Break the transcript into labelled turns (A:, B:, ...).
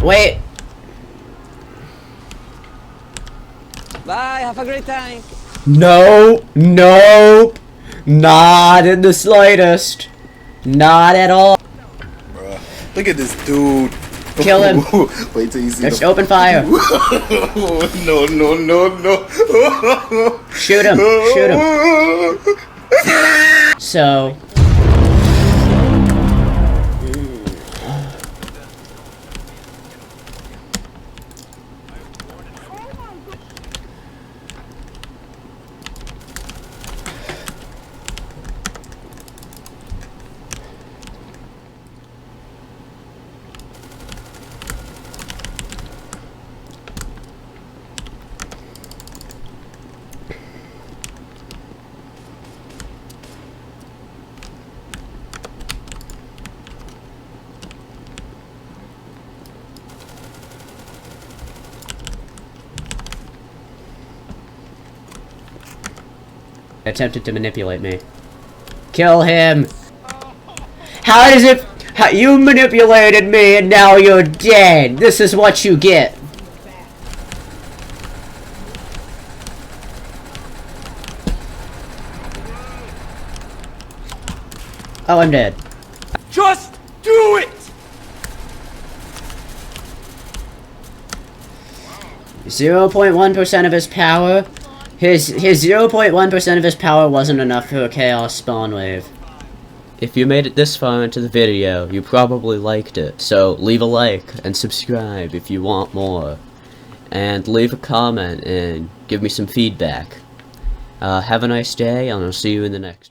A: Wait.
B: Bye, have a great time.
A: No, nope, not in the slightest, not at all.
C: Bruh, look at this dude.
A: Kill him.
C: Wait till you see.
A: Let's open fire.
C: No, no, no, no.
A: Shoot him, shoot him. So. Attempted to manipulate me. Kill him! How does it... you manipulated me and now you're dead! This is what you get! Oh, I'm dead.
B: Just do it!
A: 0.1% of his power? His 0.1% of his power wasn't enough for a chaos spawn wave. If you made it this far into the video, you probably liked it. So leave a like and subscribe if you want more. And leave a comment and give me some feedback. Have a nice day, and I'll see you in the next one.